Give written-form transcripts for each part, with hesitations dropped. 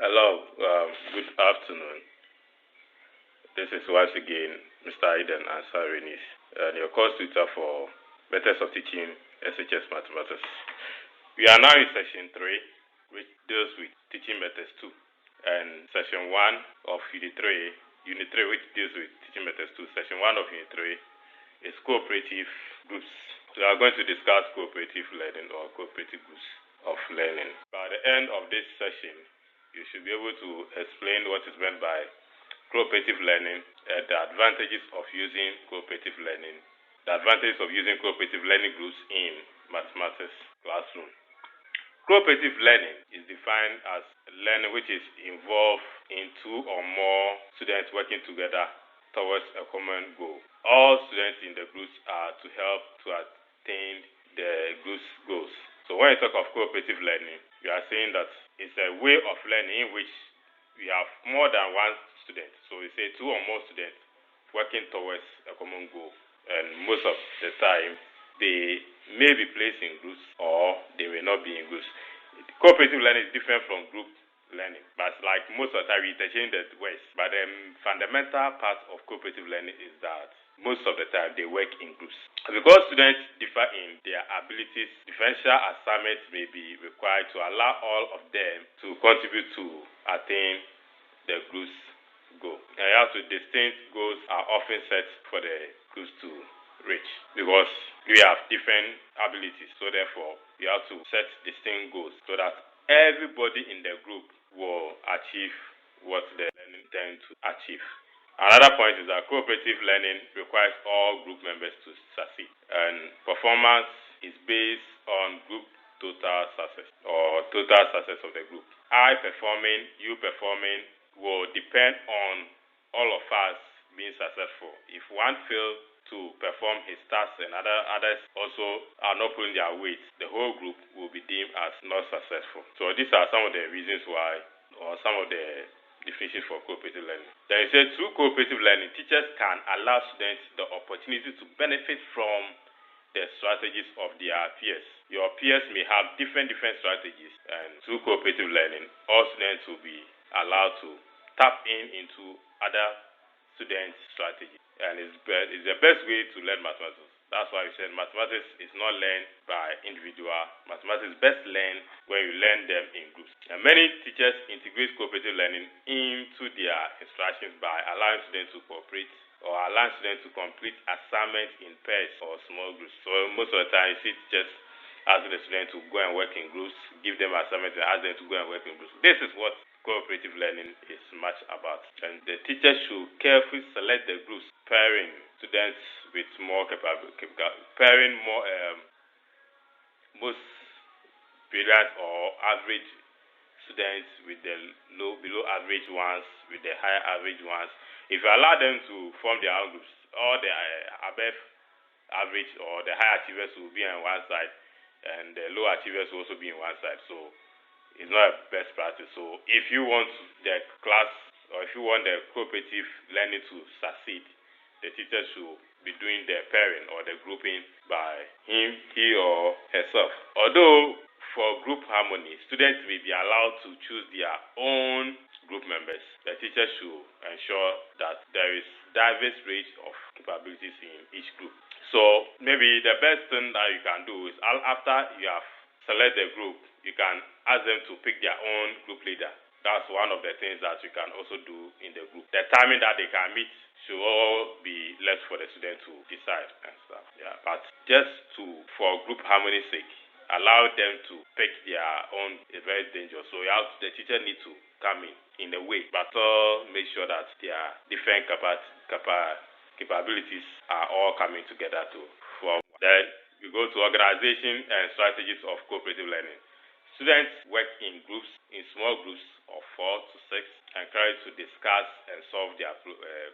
Hello, good afternoon. This is once again Mr. Aiden Ansarinis, and your course tutor for Methods of Teaching SHS Mathematics. We are now in session 3, which deals with teaching methods 2, and session 1 of unit 3, which deals with teaching methods 2. Session 1 of unit 3 is cooperative groups. So we are going to discuss cooperative learning or cooperative groups of learning. By the end of this session, you should be able to explain what is meant by cooperative learning, the advantages of using cooperative learning, the advantages of using cooperative learning groups in mathematics classroom. Cooperative learning is defined as learning which is involved in two or more students working together towards a common goal. All students in the groups are to help to attain the group's goals. So when you talk of cooperative learning, we are saying that it's a way of learning in which we have more than one student. So we say two or more students working towards a common goal. And most of the time, they may be placed in groups or they may not be in groups. Cooperative learning is different from group learning, but like most of the time we interchange the words. But the fundamental part of cooperative learning is that most of the time they work in groups. Because students differ in their abilities, differential assignments may be required to allow all of them to contribute to attain the group's goal. And also distinct goals are often set for the groups to reach because we have different abilities. So therefore, we have to set distinct goals so that everybody in the group will achieve what the learning tend to achieve. Another point is that cooperative learning requires all group members to succeed, and performance is based on group total success or total success of the group. I performing, you performing will depend on all of us being successful. If one fails to perform his tasks and others also are not putting their weight, the whole group will be deemed as not successful. So these are some of the reasons why, or some of the definitions for cooperative learning. Then it says through cooperative learning, teachers can allow students the opportunity to benefit from the strategies of their peers. Your peers may have different strategies, and through cooperative learning, all students will be allowed to tap into other students' strategies. And it's the best way to learn mathematics. That's why we said mathematics is not learned by individual. Mathematics is best learned when you learn them in groups. And many teachers integrate cooperative learning into their instructions by allowing students to cooperate or allowing students to complete assignments in pairs or small groups. So most of the time you see teachers asking the students to go and work in groups, give them assignments and ask them to go and work in groups. This is what cooperative learning is much about. And the teacher should carefully select the groups, pairing students with more pairing more most brilliant or average students with the below average ones, with the higher average ones. If you allow them to form their own groups, all the above average or the high achievers will be on one side and the low achievers will also be on one side. So it's not a best practice. So if you want the class or if you want the cooperative learning to succeed, the teacher should be doing the pairing or the grouping by he or herself. Although for group harmony, students may be allowed to choose their own group members. The teacher should ensure that there is diverse range of capabilities in each group. So maybe the best thing that you can do is after you have selected the group, you can ask them to pick their own group leader. That's one of the things that you can also do in the group. The timing that they can meet should all be left for the student to decide and stuff. Yeah, but just for group harmony's sake, allow them to pick their own is very dangerous. So the teacher needs to come in a way, but make sure that their different capabilities are all coming together to form. Then we go to organization and strategies of cooperative learning. Students work in groups, in small groups of 4 to 6, encouraged to discuss and solve their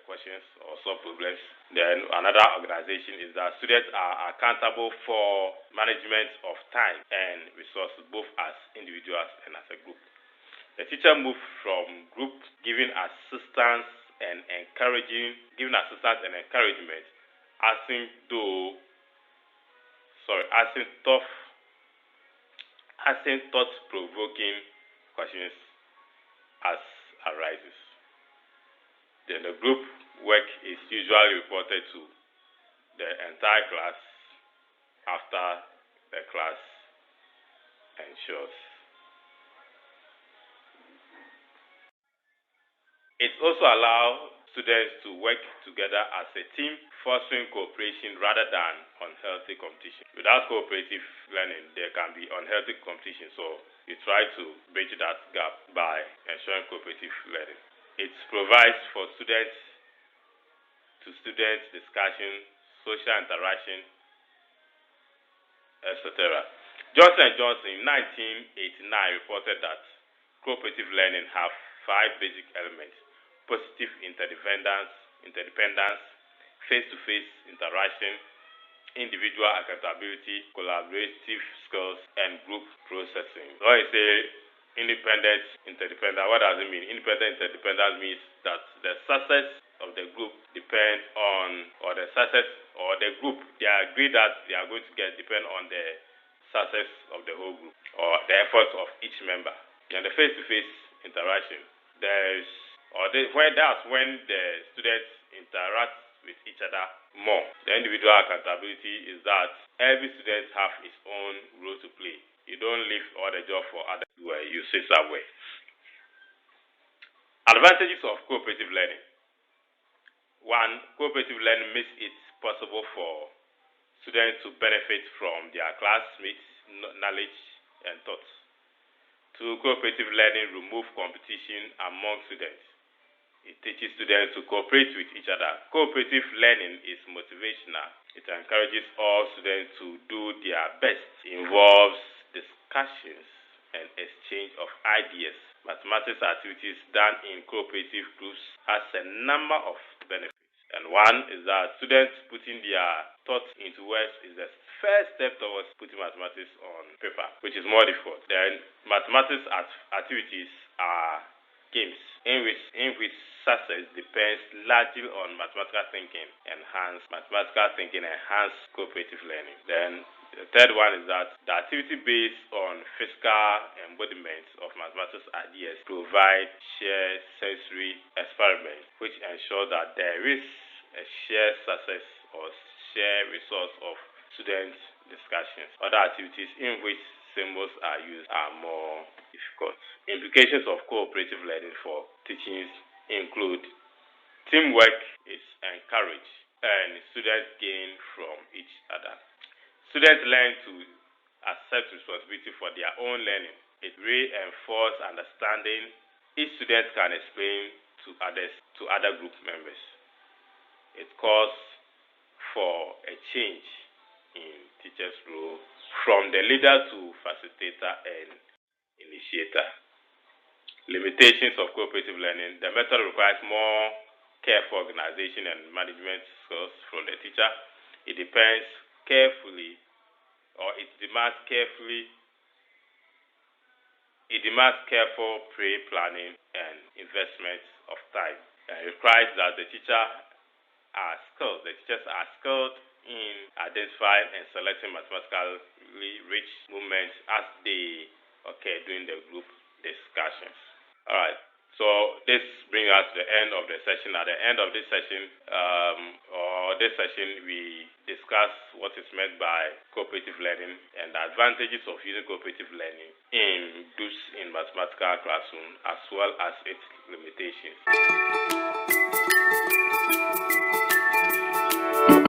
questions or solve problems. Then another organization is that students are accountable for management of time and resources, both as individuals and as a group. The teacher moved from group giving assistance and encouragement, asking thought-provoking questions as arises. Then the group work is usually reported to the entire class after the class ensures. It also allows students to work together as a team, fostering cooperation rather than unhealthy competition. Without cooperative learning, there can be unhealthy competition. So you try to bridge that gap by ensuring cooperative learning. It provides for students to student discussion, social interaction, etc. Johnson & Johnson in 1989 reported that cooperative learning have 5 basic elements: positive interdependence, face-to-face interaction, individual accountability, collaborative skills, and group processing. When you say independent interdependent, what does it mean? Independent interdependence means that the success of the group depends on, or the success or the group, they agree that they are going to get depend on the success of the whole group or the efforts of each member. And the face-to-face interaction, that's when the students interact with each other more. The individual accountability is that every student have his own role to play. You don't leave all the job for others where you sit somewhere. Advantages of cooperative learning. 1. Cooperative learning makes it possible for students to benefit from their classmates' knowledge and thoughts. 2. Cooperative learning removes competition among students. It teaches students to cooperate with each other. Cooperative learning is motivational. It encourages all students to do their best. It involves discussions and exchange of ideas. Mathematics activities done in cooperative groups has a number of benefits. And one is that students putting their thoughts into words is the first step towards putting mathematics on paper, which is more difficult. Then mathematics activities are games in which success depends largely on mathematical thinking. Mathematical thinking enhance cooperative learning. Then the third one is that the activity based on physical embodiments of mathematics ideas provide shared sensory experiments, which ensure that there is a shared success or shared resource of student discussions. Other activities in which symbols are used are more difficult. Implications of cooperative learning for teachings include teamwork is encouraged and students gain from each other. Students learn to accept responsibility for their own learning. It reinforces understanding. Each student can explain to other group members. It calls for a change in teachers' role from the leader to facilitator and initiator. Limitations of cooperative learning. The method requires more careful organization and management skills from the teacher. It demands careful pre-planning and investment of time. It requires that the teachers are skilled in identifying and selecting mathematically rich movements as they occur during the group discussions. Alright, so this brings us to the end of the session. At the end of this session, we discuss what is meant by cooperative learning and the advantages of using cooperative learning in groups in mathematical classroom, as well as its limitations.